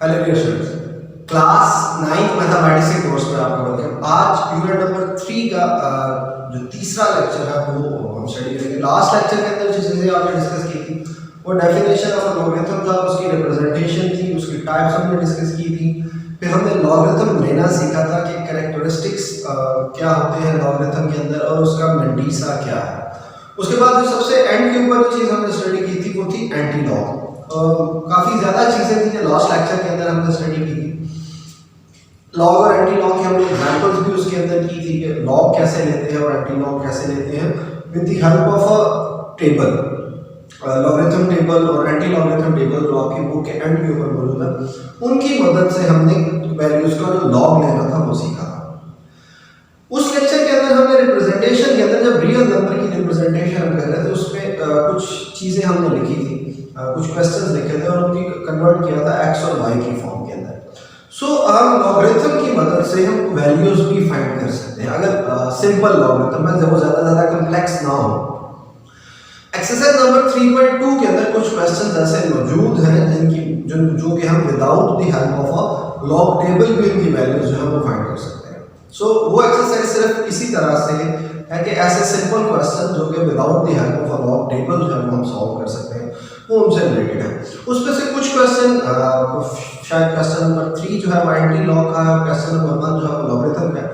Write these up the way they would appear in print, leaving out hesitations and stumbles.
Hello dear students, class 9th mathematics के course में आपका वेलकम। आज यूनिट नंबर 3 का जो तीसरा लेक्चर है वो हम स्टडी करेंगे। लास्ट लेक्चर के अंदर जो चीज़ें आपने डिस्कस की थी वो डेफिनेशन ऑफ लॉगरिथम था, उसकी रिप्रेजेंटेशन थी, उसकी टाइप्स हमने डिस्कस की थी। फिर हमने लॉगरिथम लेना सीखा था कि कैरेक्टरिस्टिक्स क्या होते हैं लॉगरिथम के अंदर और उसका मंडीसा क्या है। उसके बाद जो सबसे एंड के ऊपर जो चीज़ हमने स्टडी की थी वो थी एंटी लॉग। काफ़ी ज़्यादा चीज़ें थी जो लास्ट लेक्चर के अंदर हमने स्टडी की थी। लॉग और एंटी लॉग की हमने एग्जांपल्स भी उसके अंदर की थी कि लॉग कैसे लेते हैं और एंटी लॉग कैसे लेते हैं with the help of a table, logarithm table और एंटी लॉगरिथम टेबल जो आपकी बुक के एंड के ऊपर मौजूद है, उनकी मदद से हमने वैल्यूज का जो लॉग लेना था वो सीखा था। उस लेक्चर के अंदर हमने रिप्रेजेंटेशन के अंदर जब रियल नंबर की रिप्रेजेंटेशन हम कर रहे थे उसमें कुछ चीज़ें हमने लिखी थी, कुछ क्वेश्चंस लिखे थे और उनकी कन्वर्ट किया था एक्स और वाई की फॉर्म के अंदर। सो हम लॉगरिथम की मदद से हम वैल्यूज भी फाइंड कर सकते हैं अगर सिंपल लॉगरिथम है जब वो ज़्यादा कॉम्प्लेक्स ना हो। एक्सरसाइज नंबर 3.2 के अंदर कुछ क्वेश्चंस ऐसे मौजूद हैं जिनकी जो कि हम without the help of a log table भी उनकी वैल्यूज जो है वो फाइंड कर सकते हैं। सो वो एक्सरसाइज सिर्फ इसी तरह से है कि ऐसे सिंपल क्वेश्चन जो कि without the help of a log table जो है वो हम सॉल्व कर सकते हैं, वो उनसे रिलेटेड है। उसमें से कुछ क्वेश्चन शायद क्वेश्चन नंबर 3 जो है वो एंटी लॉग का है, क्वेश्चन नंबर 1 जो है वो लॉगरिथम का है,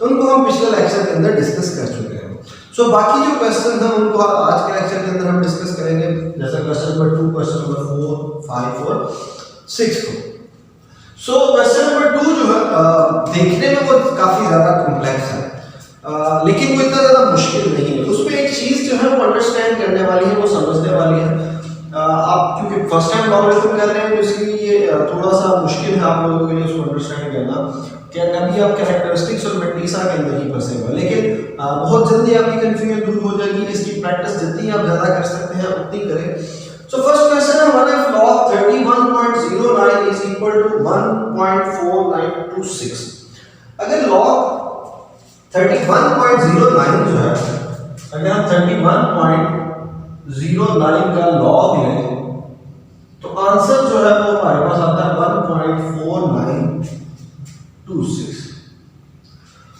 उनको हम पिछले लेक्चर के अंदर डिस्कस कर चुके हैं। सो बाकी जो क्वेश्चन हैं उनको आज के लेक्चर के अंदर हम डिस्कस करेंगे, जैसे क्वेश्चन नंबर 2, क्वेश्चन नंबर 4, 5 और 6 को। सो क्वेश्चन नंबर 2 जो है देखने में वो काफी ज्यादा कॉम्प्लेक्स है, लेकिन वो इतना ज्यादा मुश्किल नहीं है। उसमें एक चीज जो है वो अंडरस्टैंड करने वाली है, वो समझने वाली है। आप क्योंकि फर्स्ट टाइम लॉगरिथम कर रहे हैं तो इसलिए ये थोड़ा सा मुश्किल है आप लोगों के लिए उसको अंडरस्टैंड करना कि कभी आप कैरेक्टरिस्टिक्स और मंडीसा के अंदर ही फंसे हुए, लेकिन बहुत जल्दी आपकी कंफ्यूजन दूर हो जाएगी। इसकी प्रैक्टिस जितनी आप ज्यादा कर सकते हैं उतनी करें। सो फर्स्ट क्वेश्चन है, what if log 31.09 is equal to 1.4926। अगर log 31.09 जो है, अगर हम 31.09 का log लें तो आंसर जो है वो हमारे पास आता है 1.4926।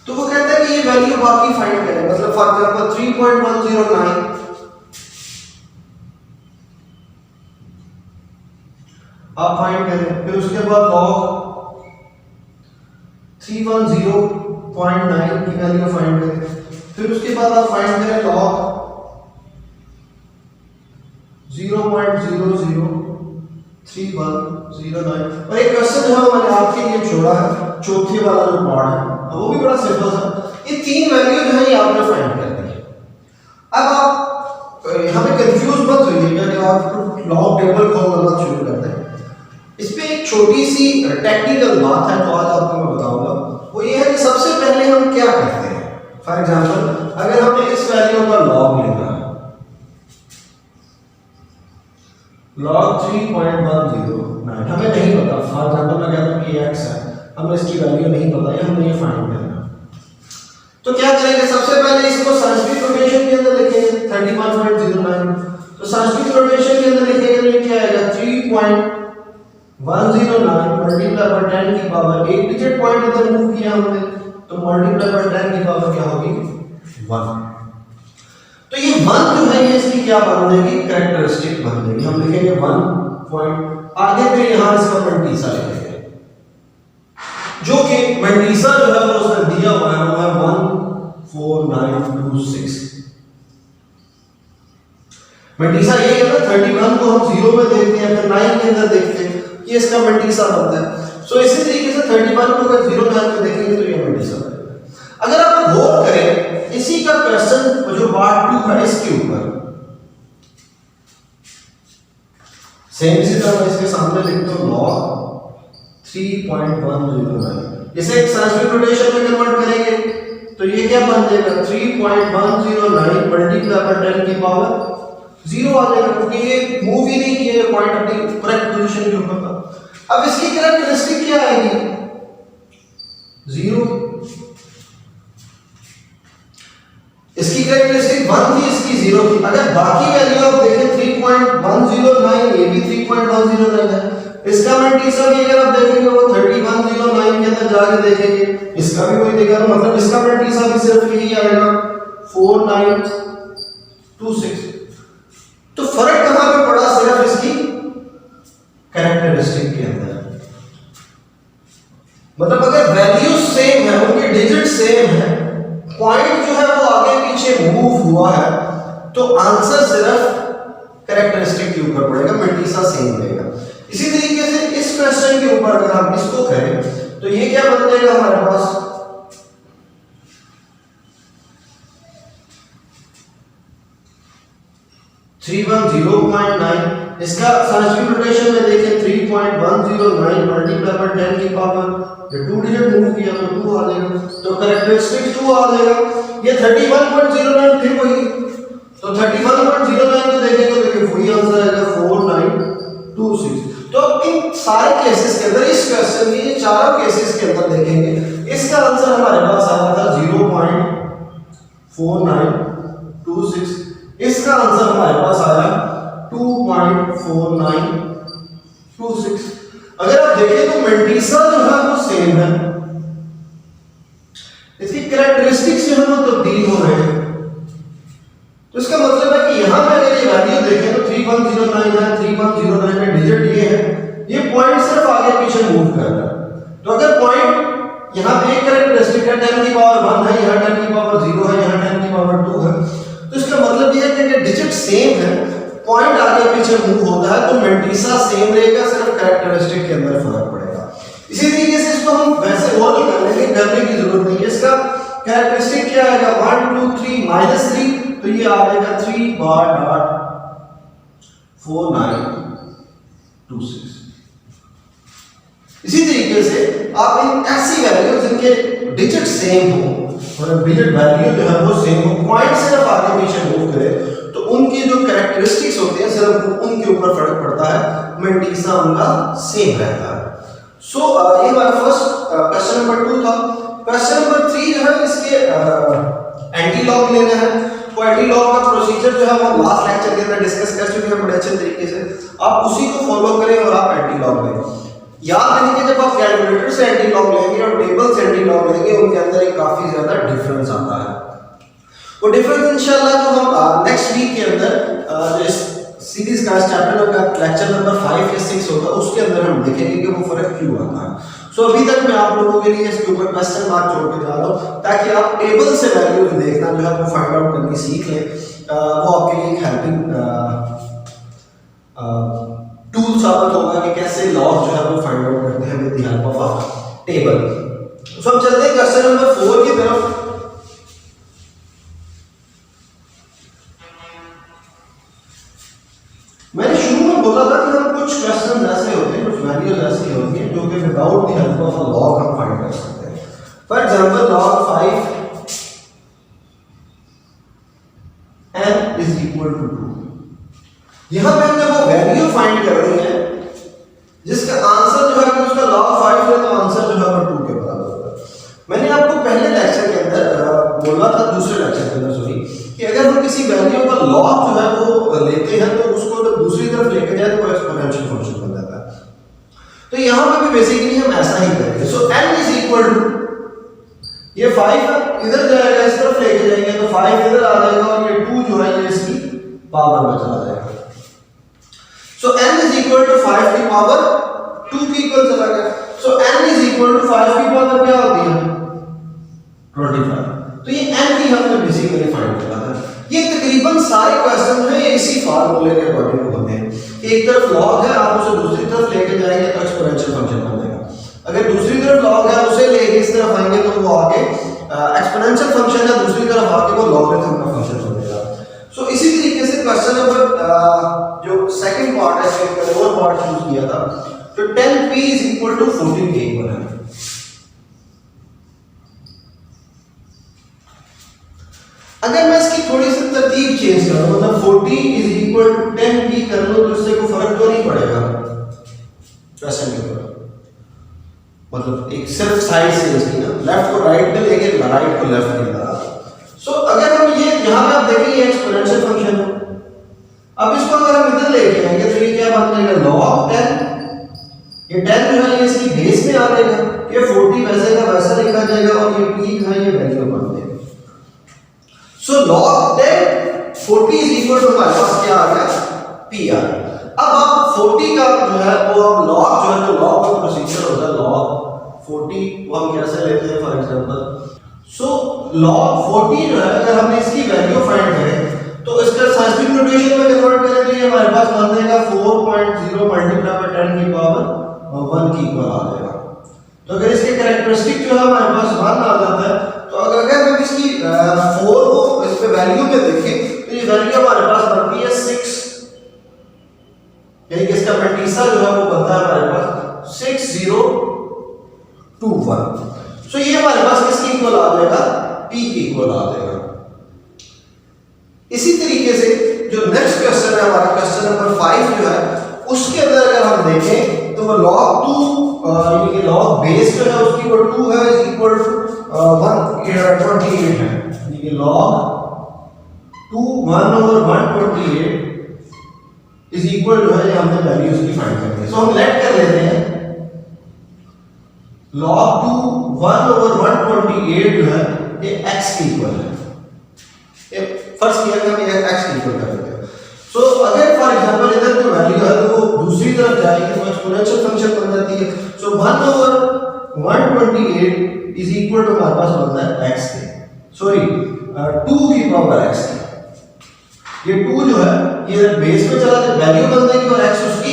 तो वो कहता है कि ये वैल्यू बाकी फाइंड करें, मतलब फॉर एग्जांपल 3.109 आप फाइंड करें, फिर उसके बाद log 310.9 की वैल्यू फाइंड करें, फिर उसके बाद आप फाइंड करें log 0.003109। और एक क्वेश्चन जो है मैंने आपके लिए छोड़ा है, चौथे वाला जो पार्ट है वो भी बड़ा सिंपल है। ये तीन वैल्यू जो है ये आपने फाइंड करनी है। अब आप हमें कंफ्यूज मत होइएगा कि आप लॉग टेबल खोलना शुरू करते हैं। इस पे एक छोटी सी टेक्निकल बात है जो आज आपको मैं बताऊंगा, वो ये है कि सबसे पहले हम क्या करते हैं। फॉर एग्जांपल अगर हमने इस वैल्यू का लॉग लेना है, log 3.109 हमें नहीं पता, फॉर एग्जांपल मैं कहता हूं कि x है, हमें इसकी वैल्यू नहीं पता है, हमें ये फाइंड करना है। तो क्या करेंगे, सबसे पहले इसको संस्कृत नोटेशन के अंदर लिखेंगे 31.09। तो संस्कृत नोटेशन के अंदर लिखेंगे तो क्या आएगा 3.109 मल्टीप्लाई बाय 10 की पावर, एक डिजिट पॉइंट इधर मूव किया हमने तो मल्टीप्लाई बाय 10 की पावर क्या होगी 1। तो ये 1 जो है ये इसकी क्या बन जाएगी, कैरेक्टरिस्टिक बन जाएगी। हम लिखेंगे 1 पॉइंट, आगे पे यहां इसका मंडीसा लिखेंगे, जो कि मंडीसा जो है वो उसने दिया हुआ है वो है 14926। मंडीसा ये है ना, 31 को हम 0 में देखते हैं, फिर 9 के अंदर देखते हैं, ये इसका मंडीसा बनता है। सो इसी तरीके से 31 को अगर 0 9 में देखेंगे तो ये मंडीसा बनेगा। अगर आप गौर करें इसी का क्वेश्चन जो पार्ट 2 है इसके ऊपर सेम इसी तरह इसके सामने लिखते हो log 3.109, इसे एक संस्कृत नोटेशन में कन्वर्ट करेंगे तो ये क्या बन जाएगा 3.109 मल्टीप्लाई बाय 10 की पावर 0 आ जाएगा, क्योंकि ये मूव ही नहीं किया, ये पॉइंट अपनी करेक्ट पोजीशन के ऊपर था। अब इसकी कैरेक्टरिस्टिक क्या आएगी 0, इसकी कैरेक्टरिस्टिक 1 थी, इसकी 0 थी। अगर बाकी वैल्यू आप देखें 3.109 ये भी 3.109 है, इसका मेंटीसा भी अगर आप देखेंगे वो 3109 के अंदर जाके देखेंगे, इसका भी वही देगा, मतलब इसका मेंटीसा भी सिर्फ यही आएगा 4926। तो फर्क कहां पे पड़ा? सिर्फ इसकी कैरेक्टरिस्टिक के अंदर। मतलब अगर वैल्यू सेम है, उनके डिजिट सेम है, पॉइंट जो है वो आगे पीछे मूव हुआ है, तो आंसर सिर्फ कैरेक्टरिस्टिक के ऊपर पड़ेगा, मेंटीसा सेम रहेगा। इसी तरीके से इस क्वेश्चन के ऊपर अगर हम इसको करें तो ये क्या बन जाएगा हमारे पास? 310.9, इसका साइंटिफिक नोटेशन में देखें 3.109 मल्टीप्लाई बाय 10 की पावर, ये 2 डिजिट मूव किया तो 2 आ जाएगा, तो कैरेक्टरिस्टिक 2 आ जाएगा। ये 31.09 फिर वही, तो 31.09 को देखेंगे तो देखिए वही आंसर आएगा 4926। तो इन सारे केसेस के अंदर, इस क्वेश्चन के ये चारों केसेस के अंदर देखेंगे, इसका आंसर हमारे पास आया था 0.4926, इसका आंसर हमारे पास आया 2.4926। अगर आप देखें तो मेंटीसा जो है वो सेम है, इसकी कैरेक्टरिस्टिक्स जो है वो तब्दील हो रहे हैं। तो इसका मतलब है कि यहां पे अगर ये वैल्यू देखें तो 3109 है, 3109 में डिजिट ये है, ये पॉइंट सिर्फ आगे पीछे मूव कर रहा है। तो अगर पॉइंट यहां पे एक कैरेक्टरिस्टिक है 10 की पावर 1 है, यहां 10 की पावर 0 है, यहां 10 की पावर 2 है, तो इसका मतलब ये है कि डिजिट सेम है, पॉइंट आगे पीछे मूव होता है, तो मेंटीसा सेम रहेगा, सिर्फ कैरेक्टरिस्टिक के अंदर फर्क पड़ेगा। इसी तरीके से इसको हम वैसे और नहीं कर लेंगे, करने की जरूरत नहीं है। इसका कैरेक्टरिस्टिक क्या आएगा? 1 2 3 -3, तो ये आ जाएगा 3.4926। इसी तरीके से आप इन ऐसी वैल्यूज जिनके डिजिट सेम हो और डिजिट वैल्यू जो है वो सेम हो, पॉइंट सिर्फ आगे पीछे मूव करे, तो उनकी जो कैरेक्टरिस्टिक्स होते हैं सिर्फ उनके ऊपर फर्क पड़ता है, मेंटीसा उनका सेम रहता है। सो ये हमारा फर्स्ट क्वेश्चन नंबर 2 था। क्वेश्चन नंबर 3 जो है इसके एंटी लॉग लेना है। तो एंटी लॉग का प्रोसीजर जो है वो लास्ट लेक्चर के अंदर डिस्कस कर चुके हैं बड़े अच्छे तरीके से, आप उसी को फॉलो करें और आप एंटी लॉग लें। याद रखिए जब आप कैलकुलेटर से एंटी लॉग लेंगे और टेबल से एंटी लॉग लेंगे, उनके अंदर एक काफी ज्यादा डिफरेंस आता है। वो डिफरेंस इंशाल्लाह जो हम नेक्स्ट वीक के अंदर जो इस सीरीज का चैप्टर का लेक्चर नंबर 5 या 6 होगा, उसके अंदर हम देखेंगे कि वो फर्क क्यों आता है। सो अभी तक मैं आप लोगों के लिए इसके ऊपर क्वेश्चन मार्क छोड़ के जा रहा हूं, ताकि आप टेबल से वैल्यू देखना जो है वो फाइंड आउट करके सीख लें। वो आपके लिए एक हेल्पिंग टूल साबित होगा कि कैसे लॉग जो है वो फाइंड आउट करते हैं with the help of a table. So हम चलते हैं क्वेश्चन नंबर 4 की तरफ। मैंने शुरू में बोला था कि हम कुछ क्वेश्चन ऐसे होते हैं, कुछ वैल्यूज ऐसी होती हैं जो कि without the help of a log हम फाइंड कर सकते हैं। For example log 5 n is equal to 2। यहां पे हमने वो वैल्यू फाइंड कर रही है जिसका आंसर जो है उसका log 5 है, तो आंसर जो है वो 2 के बराबर होगा। मैंने आपको पहले लेक्चर के अंदर बोला था, दूसरे लेक्चर के अंदर सॉरी, कि अगर हम किसी वैल्यू का लॉग जो है वो लेते हैं तो उसको जब दूसरी तरफ लेके जाए तो वो एक्सपोनेंशियल फंक्शन बन जाता है। तो यहां पे भी बेसिकली हम ऐसा ही करेंगे। सो n इज इक्वल टू, ये 5 इधर जाएगा, इस तरफ लेके जाएंगे तो 5 इधर आ जाएगा और ये 2 जो है ये इसकी पावर में चला जाएगा। सो n इज इक्वल टू 5 की पावर 2 की इक्वल चला गया। सो n इज इक्वल टू 5 की पावर क्या होती है? 25। तो ये n की हमने बेसिकली फाइंड किया था। ये तकरीबन सारे क्वेश्चन जो है इसी फार्मूले के अकॉर्डिंग होते हैं। एक तरफ लॉग है, आप उसे दूसरी तरफ लेके जाएंगे तो एक्सपोनेंशियल फंक्शन बन जाएगा। अगर दूसरी तरफ लॉग है, उसे लेके इस तरफ आएंगे तो वो आगे एक्सपोनेंशियल फंक्शन है, दूसरी तरफ आके वो लॉगरिथम का फंक्शन बनेगा। सो इसी तरीके से क्वेश्चन नंबर जो सेकंड पार्ट है, इसका लोअर पार्ट चूज किया था, तो 10p is equal to 14k बना है। अगर मैं इसकी थोड़ी सी तरतीब चेंज करूं, मतलब 40 is equal to 10p कर लूं, तो इससे कोई फर्क तो नहीं पड़ेगा क्वेश्चन के ऊपर। मतलब एक सिर्फ साइड से इसकी ना, लेफ्ट को राइट में लेके राइट को लेफ्ट की तरह। सो अगर हम ये यहां पे आप देखें ये एक्सपोनेंशियल फंक्शन है, अब इसको अगर हम इधर लेके आएंगे तो ये क्या बन जाएगा? log 10 ये 10 जो है ये इसकी बेस में आ जाएगा, ये 40 वैसे का वैसा लिखा जाएगा और ये p का ये वैल्यू बन जाएगा। सो log 10 40 इज इक्वल टू हमारे पास क्या आ गया, p आ गया। अब आप 40 का जो है वो हम log जो है, जो log का प्रोसीजर होता है log 40 वो हम कैसे लेते हैं, फॉर एग्जांपल सो log 40 जो है अगर हमने इसकी वैल्यू फाइंड करें तो इसका साइंटिफिक नोटेशन में कन्वर्ट करें तो ये हमारे पास बन जाएगा 4.0 मल्टीप्लाई बाय 10 की पावर 1 की इक्वल आ जाएगा। तो अगर इसके कैरेक्टरिस्टिक जो है हमारे पास 1 आ जाता है, तो अगर हम इसकी 4 को इस पे वैल्यू में देखें तो ये वैल्यू हमारे पास बनती है 6, यानी कि इसका पेंटिसा जो है वो बनता है हमारे पास 6021। सो ये हमारे पास किसकी इक्वल आ जाएगा, p की इक्वल आ जाएगा। इसी तरीके से जो नेक्स्ट क्वेश्चन है हमारा क्वेश्चन नंबर 5 जो है उसके अंदर अगर हम देखें तो वो log 2 यानी कि log बेस जो है उसकी वो 2 है इज इक्वल टू 128 है, यानी कि log 2 1/128 इज इक्वल जो है ये हमने वैल्यू उसकी फाइंड करनी है। सो हम लेट कर लेते हैं log 2 1/128 जो है ये x के इक्वल है, ये फर्स्ट किया कि हम ये x के इक्वल कर देते हैं। सो अगर फॉर एग्जांपल इधर जो वैल्यू है तो वो दूसरी तरफ जाएगी तो एक्सपोनेंशियल फंक्शन बन जाती है। सो 1/128 इज इक्वल टू हमारे पास बनता है x के, सॉरी 2 की पावर x की। ये 2 जो है ये बेस में चला जाए वैल्यू बन जाएगी और x उसकी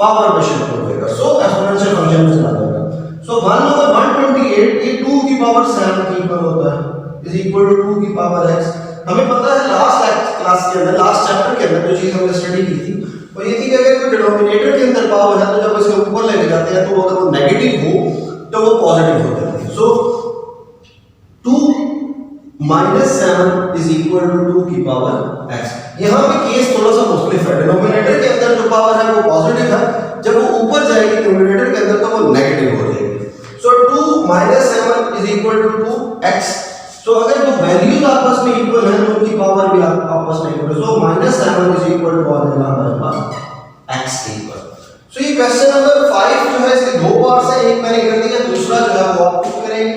पावर में शिफ्ट हो जाएगा, सो एक्सपोनेंशियल फंक्शन में चला जाएगा। सो 1/128 ये 2 की पावर 7 की इक्वल होता है इज इक्वल टू 2 की पावर x। हमें पता है लास्ट क्लास के अंदर लास्ट चैप्टर के अंदर जो चीज हमने स्टडी की थी वो ये थी कि अगर कोई डिनोमिनेटर के अंदर पावर है तो जब इसके ऊपर लेके जाते हैं तो अगर वो नेगेटिव हो तो वो पॉजिटिव हो जाती है। सो 2 - 7 इज इक्वल टू 2 की पावर x। यहां पे केस थोड़ा सा मुख्तलिफ है, डिनोमिनेटर के अंदर जो पावर है वो पॉजिटिव है, जब वो ऊपर जाएगी डिनोमिनेटर के अंदर तो वो नेगेटिव हो जाएगी। सो 2 - 7 इज इक्वल टू 2x। तो अगर जो वैल्यूज आपस में इक्वल है तो उनकी पावर भी आपस में इक्वल है। सो -7 इज इक्वल टू आ जाएगा हमारे पास x के इक्वल। सो ये क्वेश्चन नंबर 5 जो है इसके दो पार्ट्स है, एक मैंने कर दिया, दूसरा जो है वो आप खुद करेंगे।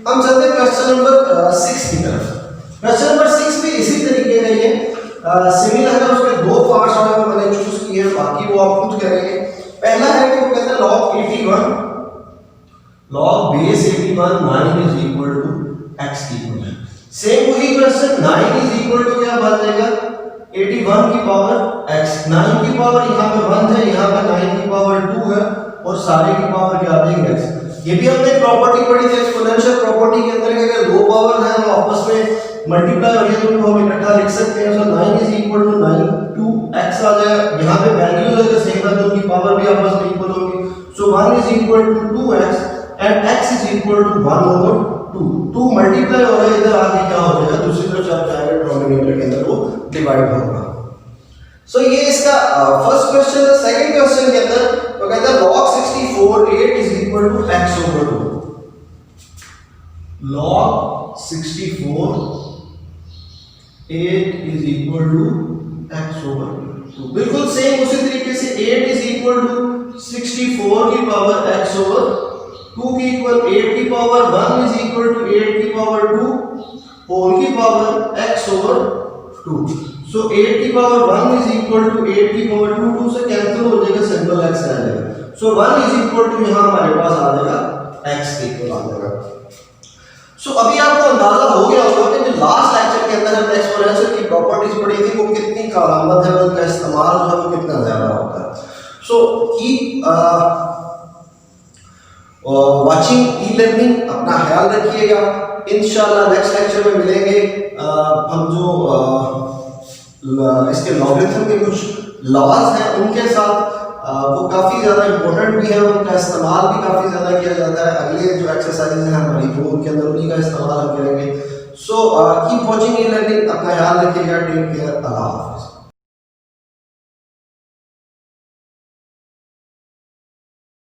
हम चलते हैं क्वेश्चन नंबर 6 की तरफ। क्वेश्चन नंबर 6 भी इसी तरीके का ही सिमिलर है, उसके दो पार्ट्स जो है वो मैंने चूज किए हैं, बाकी वो आप खुद करेंगे। पहला है कि वो कहता है log 81 log base 81 9 is equal to x की इक्वल है। सेम वही क्वेश्चन 9 इज इक्वल टू क्या बन जाएगा 81 की पावर x। 9 की पावर यहां पे 1 है, यहां पे 9 की पावर 2 है और सारे की पावर क्या आ जाएगी x। ये भी हमने प्रॉपर्टी पढ़ी थी एक्सपोनेंशियल प्रॉपर्टी के अंदर कि अगर दो पावर है वो आपस में मल्टीप्लाई हो जाए तो उनको हम इकट्ठा लिख सकते हैं। सो 9 इज इक्वल टू 9 2x आ जाएगा। यहां पे वैल्यूज अगर सेम है तो उनकी पावर भी आपस में इक्वल होगी। So 1 is equal to 2x and x is equal to 1/2। 2 multiply हो रहा है, इधर आगे क्या हो जाएगा दूसरी तरफ जब जाएगा डिनोमिनेटर के अंदर वो डिवाइड होगा। सो ये इसका फर्स्ट क्वेश्चन है। सेकंड क्वेश्चन के अंदर तो कहता है log 64 8 is equal to x/2। log 64 8 is equal to x/2। बिल्कुल सेम उसी तरीके से 8 इज इक्वल टू 64 की पावर x/2 की इक्वल 8 की पावर 1 इज इक्वल टू 8 की पावर 2 होल की पावर x/2। सो 8 की पावर 1 इज इक्वल टू 8 की पावर 2 2 से कैंसिल हो जाएगा, सिंपल x रह जाएगा। सो 1 इज इक्वल टू यहां हमारे पास आ जाएगा x के इक्वल आ जाएगा। सो अभी आपको अंदाजा हो गया होगा कि जो लास्ट लेक्चर के अंदर हमने एक्सपोनेंशियल की प्रॉपर्टीज पढ़ी थी वो कितनी कारआमद है, उनका इस्तेमाल जो है वो कितना ज्यादा होता है। सो कीप वाचिंग ई-लर्निंग, अपना ख्याल रखिएगा। इंशाल्लाह नेक्स्ट लेक्चर में मिलेंगे। हम जो इसके लॉगरिथम के कुछ लॉज हैं उनके साथ, वो काफ़ी ज़्यादा इंपॉर्टेंट भी है, उनका इस्तेमाल भी काफ़ी ज़्यादा किया जाता है। अगले जो एक्सरसाइजेज हैं हमारी वो उनके अंदर उन्हीं का इस्तेमाल हम करेंगे। सो कीप वॉचिंग ई-लर्निंग, अपना ख्याल रखिएगा। टेक केयर, अल्लाह हाफ़िज़।